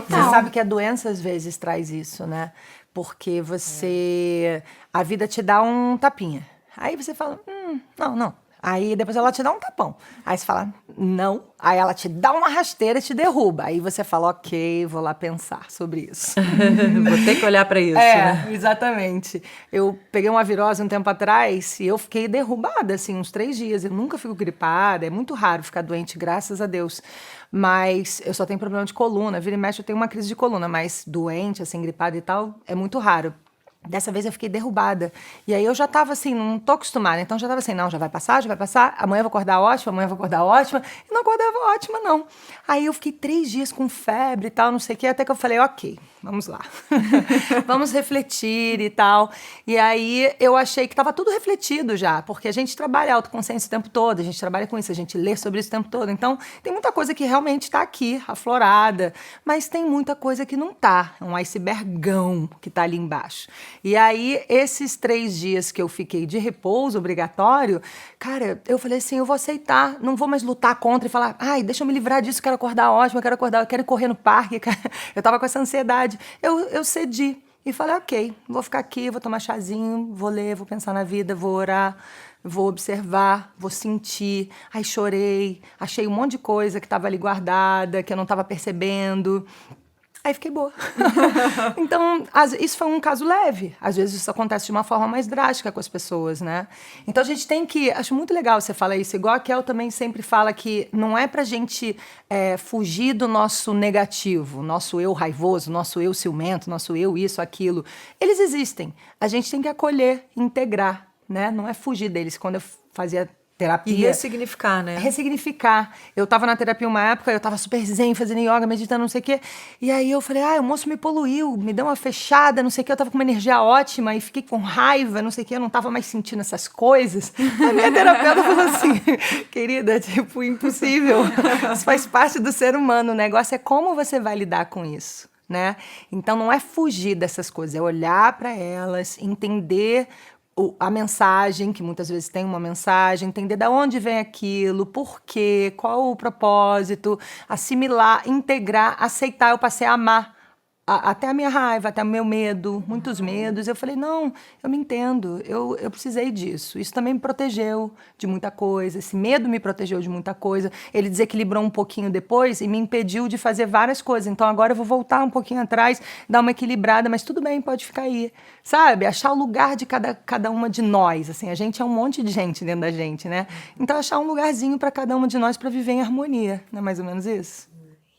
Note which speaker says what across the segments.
Speaker 1: Você sabe que a doença às vezes traz isso, né? Porque a vida te dá um tapinha. Aí você fala, não. Aí depois ela te dá um tapão. Aí você fala, não. Aí ela te dá uma rasteira e te derruba. Aí você fala, ok, vou lá pensar sobre isso.
Speaker 2: Vou ter que olhar pra isso, né?
Speaker 1: Exatamente. Eu peguei uma virose um tempo atrás e eu fiquei derrubada, assim, uns 3 dias. Eu nunca fico gripada, é muito raro ficar doente, graças a Deus. Mas eu só tenho problema de coluna. Vira e mexe, eu tenho uma crise de coluna, mas doente, assim, gripada e tal, é muito raro. Dessa vez eu fiquei derrubada. E aí eu já tava assim, não tô acostumada. Então já tava assim, não, já vai passar, já vai passar. Amanhã eu vou acordar ótima, amanhã eu vou acordar ótima. E não acordava ótima, não. Aí eu fiquei 3 dias com febre e tal, não sei o quê. Até que eu falei, ok, vamos lá. Vamos refletir e tal. E aí eu achei que tava tudo refletido já. Porque a gente trabalha autoconsciência o tempo todo. A gente trabalha com isso, a gente lê sobre isso o tempo todo. Então tem muita coisa que realmente tá aqui, aflorada. Mas tem muita coisa que não tá. É um icebergão que tá ali embaixo. E aí, esses 3 dias que eu fiquei de repouso obrigatório, cara, eu falei assim, eu vou aceitar, não vou mais lutar contra e falar, ai, deixa eu me livrar disso, quero acordar ótimo, eu quero correr no parque. Eu tava com essa ansiedade. Eu cedi e falei, ok, vou ficar aqui, vou tomar chazinho, vou ler, vou pensar na vida, vou orar, vou observar, vou sentir. Aí chorei, achei um monte de coisa que estava ali guardada, que eu não estava percebendo. Aí fiquei boa. Então, isso foi um caso leve. Às vezes isso acontece de uma forma mais drástica com as pessoas, né? Então a gente tem que... Acho muito legal você falar isso. Igual a Kel também sempre fala que não é pra gente fugir do nosso negativo, nosso eu raivoso, nosso eu ciumento, nosso eu isso, aquilo. Eles existem. A gente tem que acolher, integrar, né? Não é fugir deles. Quando eu fazia terapia...
Speaker 2: E ressignificar, né?
Speaker 1: Ressignificar. Eu tava na terapia uma época, eu tava super zen, fazendo yoga, meditando, não sei o quê. E aí eu falei, o moço me poluiu, me deu uma fechada, não sei o quê. Eu tava com uma energia ótima e fiquei com raiva, não sei o quê. Eu não tava mais sentindo essas coisas. A minha terapeuta falou assim, querida, tipo, impossível. Isso faz parte do ser humano. O negócio é como você vai lidar com isso, né? Então não é fugir dessas coisas, é olhar para elas, entender a mensagem, que muitas vezes tem uma mensagem, entender de onde vem aquilo, por quê, qual o propósito, assimilar, integrar, aceitar. Eu passei a amar até a minha raiva, até o meu medo, muitos medos. Eu falei, não, eu me entendo, eu precisei disso. Isso também me protegeu de muita coisa, esse medo me protegeu de muita coisa. Ele desequilibrou um pouquinho depois e me impediu de fazer várias coisas. Então agora eu vou voltar um pouquinho atrás, dar uma equilibrada, mas tudo bem, pode ficar aí. Sabe? Achar o lugar de cada uma de nós. Assim, a gente é um monte de gente dentro da gente, né? Então achar um lugarzinho para cada uma de nós para viver em harmonia. Não é mais ou menos isso?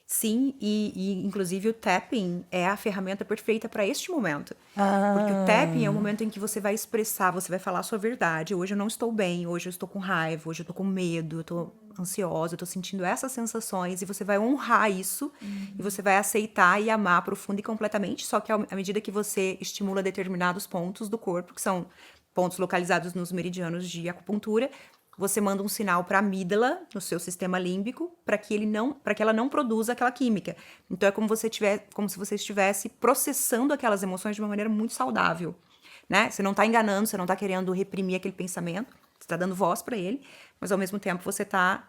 Speaker 3: Sim, e inclusive o tapping é a ferramenta perfeita para este momento. Porque o tapping é o momento em que você vai expressar, você vai falar a sua verdade. Hoje eu não estou bem, hoje eu estou com raiva, hoje eu estou com medo, eu estou ansiosa, eu estou sentindo essas sensações. E você vai honrar isso, e você vai aceitar e amar profunda e completamente. Só que à medida que você estimula determinados pontos do corpo, que são pontos localizados nos meridianos de acupuntura, você manda um sinal para a amígdala, no seu sistema límbico, para que ela não produza aquela química. Então é como se você estivesse processando aquelas emoções de uma maneira muito saudável, né? Você não está enganando, você não está querendo reprimir aquele pensamento, você está dando voz para ele, mas ao mesmo tempo você está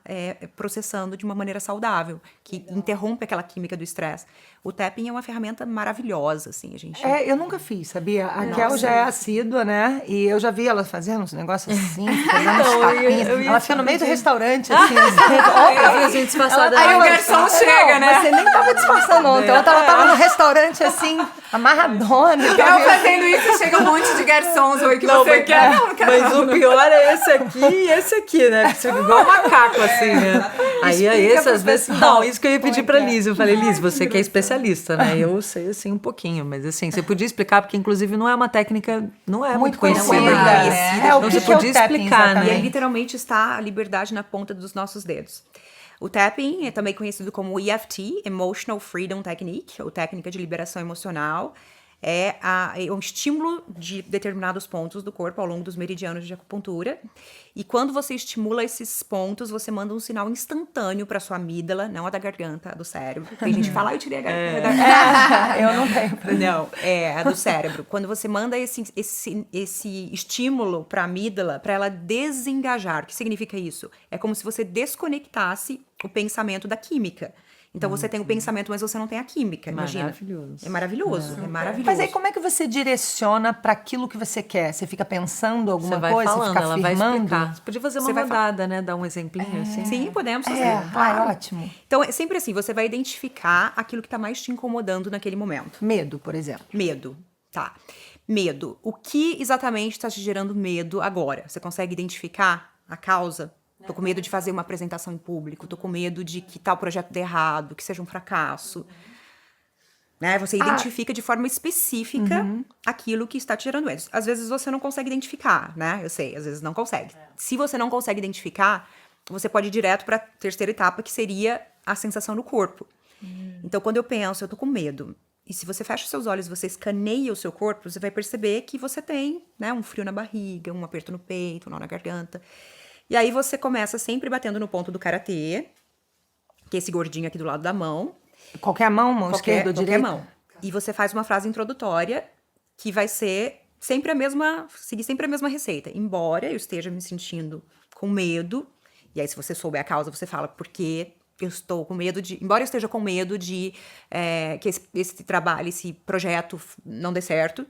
Speaker 3: processando de uma maneira saudável, que interrompe aquela química do estresse. O tapping é uma ferramenta maravilhosa, assim, a gente...
Speaker 1: Eu nunca fiz, sabia? A Kel já é assídua, né? E eu já vi ela fazendo uns negócios assim, fazendo uns tapinhas. Ela fica no meio do restaurante, assim.
Speaker 2: A gente disfarçada.
Speaker 3: Aí o garçom chega, né?
Speaker 1: Você nem tava disfarçando ontem. Ela tava no restaurante, assim, amarradona.
Speaker 3: Eu fazendo isso, chega um monte de garçons. Oi, que você quer? Não, quero.
Speaker 2: Mas o pior é esse aqui e esse aqui, né? Você fica igual um macaco, assim, né? Aí esse, às vezes... Não, isso que eu ia pedir pra Liz. Eu falei, Liz, você que é especialista, né? Eu sei, assim, um pouquinho. Mas, assim, você podia explicar, porque, inclusive, não é uma técnica... Não é muito conhecida.
Speaker 1: Então,
Speaker 2: você podia explicar, né?
Speaker 3: E aí, literalmente, está a liberdade na ponta dos nossos dedos. O tapping é também conhecido como EFT, Emotional Freedom Technique, ou técnica de liberação emocional. É um estímulo de determinados pontos do corpo ao longo dos meridianos de acupuntura. E quando você estimula esses pontos, você manda um sinal instantâneo para sua amígdala, não a da garganta, a do cérebro. Tem gente que fala, eu tirei a garganta.
Speaker 1: Eu não tenho.
Speaker 3: Não, é a do cérebro. Quando você manda esse estímulo para a amígdala, para ela desengajar. O que significa isso? É como se você desconectasse o pensamento da química. Então você tem o pensamento, mas você não tem a química, imagina.
Speaker 2: Maravilhoso.
Speaker 3: É maravilhoso, é maravilhoso.
Speaker 1: Mas aí como é que você direciona para aquilo que você quer? Você fica pensando alguma
Speaker 2: Você vai
Speaker 1: coisa,
Speaker 2: falando,
Speaker 1: fica
Speaker 2: ela vai
Speaker 1: afirmando?
Speaker 2: explicar. Você podia fazer uma
Speaker 3: Você vai
Speaker 2: rodada, né? Dar um exemplinho assim.
Speaker 3: Sim, podemos fazer.
Speaker 1: Ótimo.
Speaker 3: Então, é sempre assim, você vai identificar aquilo que tá mais te incomodando naquele momento.
Speaker 1: Medo, por exemplo.
Speaker 3: Medo, tá. Medo. O que exatamente está te gerando medo agora? Você consegue identificar a causa? Tô com medo de fazer uma apresentação em público, tô com medo de que tal projeto dê errado, que seja um fracasso. Né? Você identifica de forma específica aquilo que está te gerando medo. Às vezes você não consegue identificar, né? Eu sei, às vezes não consegue. Se você não consegue identificar, você pode ir direto para a terceira etapa, que seria a sensação no corpo. Então, quando eu penso, eu tô com medo. E se você fecha os seus olhos, você escaneia o seu corpo, você vai perceber que você tem, né, um frio na barriga, um aperto no peito, um nó na garganta. E aí você começa sempre batendo no ponto do karatê, que é esse gordinho aqui do lado da mão.
Speaker 1: Qualquer mão esquerda ou direita?
Speaker 3: Qualquer mão. E você faz uma frase introdutória que vai ser sempre a mesma, seguir sempre a mesma receita. Embora eu esteja me sentindo com medo, e aí se você souber a causa, você fala porque eu estou com medo de... Embora eu esteja com medo de que esse trabalho, esse projeto não dê certo,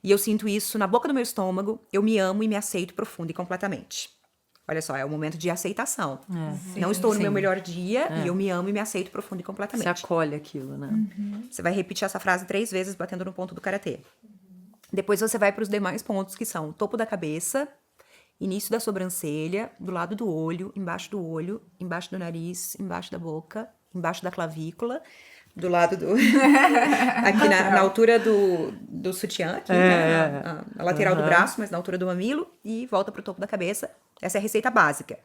Speaker 3: e eu sinto isso na boca do meu estômago, eu me amo e me aceito profundo e completamente. Olha só, é o momento de aceitação. Não estou no meu melhor dia e eu me amo e me aceito profundo e completamente.
Speaker 2: Você acolhe aquilo, né?
Speaker 3: Você vai repetir essa frase 3 vezes, batendo no ponto do karatê. Depois você vai para os demais pontos, que são topo da cabeça, início da sobrancelha, do lado do olho, embaixo do nariz, embaixo da boca, embaixo da clavícula, do lado do... aqui na altura do sutiã, aqui, né? Na lateral do braço, mas na altura do mamilo, e volta pro topo da cabeça. Essa é a receita básica.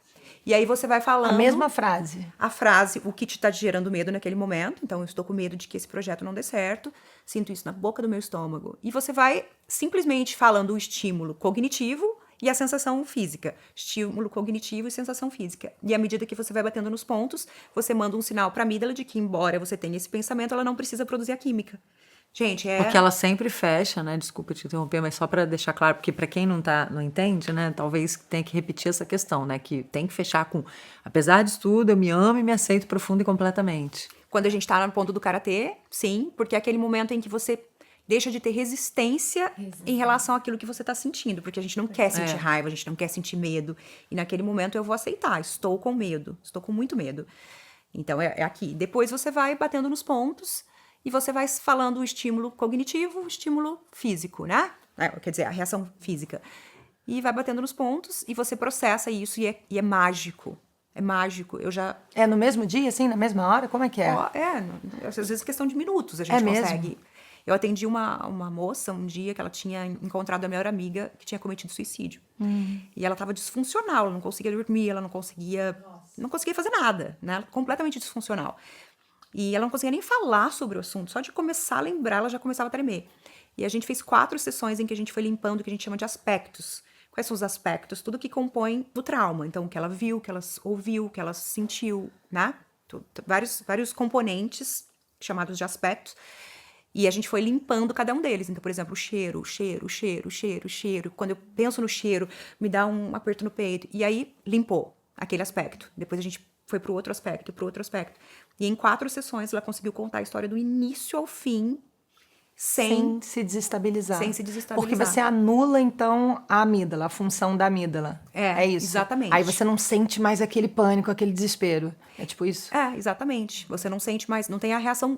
Speaker 3: E aí você vai falando...
Speaker 1: A mesma frase.
Speaker 3: A frase, o que te tá gerando medo naquele momento. Então, eu estou com medo de que esse projeto não dê certo. Sinto isso na boca do meu estômago. E você vai simplesmente falando o estímulo cognitivo e a sensação física. Estímulo cognitivo e sensação física. E à medida que você vai batendo nos pontos, você manda um sinal para a amígdala de que, embora você tenha esse pensamento, ela não precisa produzir a química. Gente,
Speaker 2: Porque ela sempre fecha, né? Desculpa te interromper, mas só para deixar claro, porque para quem não entende, né? Talvez tenha que repetir essa questão, né? Que tem que fechar com, apesar disso tudo, eu me amo e me aceito profundo e completamente.
Speaker 3: Quando a gente tá no ponto do karatê, sim, porque é aquele momento em que você deixa de ter resistência em relação àquilo que você tá sentindo, porque a gente não quer sentir raiva, a gente não quer sentir medo, e naquele momento eu vou aceitar, estou com medo, estou com muito medo. Então é aqui. Depois você vai batendo nos pontos e você vai falando o estímulo cognitivo, o estímulo físico, né? Quer dizer, a reação física. E vai batendo nos pontos e você processa isso e é mágico. É mágico. Eu já...
Speaker 1: É no mesmo dia, assim, na mesma hora? Como é que é?
Speaker 3: Às vezes é questão de minutos a gente consegue.
Speaker 1: Mesmo?
Speaker 3: Eu atendi uma moça um dia que ela tinha encontrado a melhor amiga que tinha cometido suicídio. E ela estava disfuncional, ela não conseguia dormir, ela não conseguia fazer nada, né? Completamente disfuncional. E ela não conseguia nem falar sobre o assunto, só de começar a lembrar, ela já começava a tremer. E a gente fez 4 sessões em que a gente foi limpando o que a gente chama de aspectos. Quais são os aspectos? Tudo que compõe o trauma. Então, o que ela viu, o que ela ouviu, o que ela sentiu, né? Vários componentes chamados de aspectos. E a gente foi limpando cada um deles. Então, por exemplo, o cheiro. Quando eu penso no cheiro, me dá um aperto no peito. E aí, limpou aquele aspecto. Depois a gente foi pro outro aspecto. E em 4 sessões, ela conseguiu contar a história do início ao fim, sem
Speaker 1: se desestabilizar.
Speaker 3: Sem se desestabilizar.
Speaker 1: Porque você anula, então, a amígdala, a função da amígdala. É isso?
Speaker 3: Exatamente.
Speaker 1: Aí você não sente mais aquele pânico, aquele desespero. É tipo isso?
Speaker 3: Exatamente. Você não sente mais, não tem a reação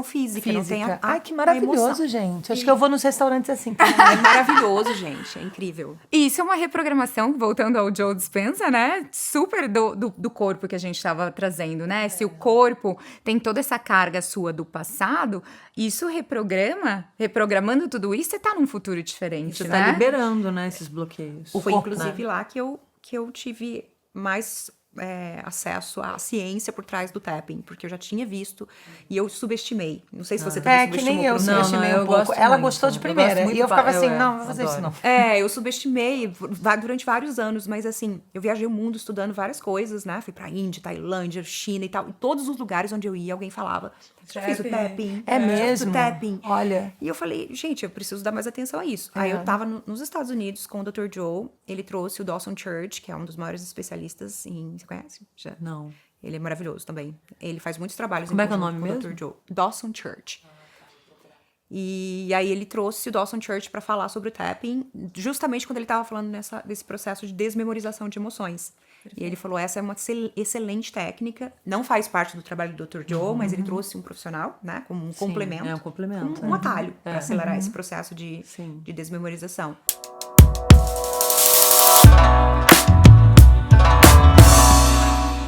Speaker 3: física. Não tem
Speaker 1: Ai, que maravilhoso, gente. Acho que eu vou nos restaurantes assim.
Speaker 3: É maravilhoso, gente. É incrível.
Speaker 4: E isso é uma reprogramação, voltando ao Joe Dispenza, né? Super do corpo que a gente estava trazendo, né? Se o corpo tem toda essa carga sua do passado, isso reprogramando tudo isso, você tá num futuro diferente,
Speaker 2: Você
Speaker 4: né?
Speaker 2: tá liberando, né, esses bloqueios.
Speaker 3: Foi, inclusive, lá que eu tive mais acesso à ciência por trás do tapping, porque eu já tinha visto e eu subestimei. Não sei se você também
Speaker 1: que
Speaker 3: subestimou.
Speaker 1: nem eu subestimei um pouco. Ela gostou de primeira e eu ficava assim, não, vou fazer isso não.
Speaker 3: Eu subestimei durante vários anos, mas assim, eu viajei o mundo estudando várias coisas, né? Fui pra Índia, Tailândia, China e tal. Em todos os lugares onde eu ia, alguém falava, já fiz o tapping.
Speaker 1: É mesmo?
Speaker 3: O tapping.
Speaker 1: Olha.
Speaker 3: E eu falei, gente, eu preciso dar mais atenção a isso. Aí eu tava nos Estados Unidos com o Dr. Joe, ele trouxe o Dawson Church, que é um dos maiores especialistas em... Você conhece? Já?
Speaker 2: Não.
Speaker 3: Ele é maravilhoso também. Ele faz muitos trabalhos
Speaker 2: Como
Speaker 3: em
Speaker 2: é que é o
Speaker 3: conjunto
Speaker 2: nome
Speaker 3: com
Speaker 2: mesmo?
Speaker 3: Dr. Joe. Dawson Church. E aí ele trouxe o Dawson Church para falar sobre o tapping, justamente quando ele estava falando desse processo de desmemorização de emoções. E ele falou, essa é uma excelente técnica, não faz parte do trabalho do Dr. Joe, mas ele trouxe um profissional, né, como um complemento.
Speaker 2: É um complemento.
Speaker 3: Um atalho para acelerar esse processo de
Speaker 2: Sim.
Speaker 3: desmemorização.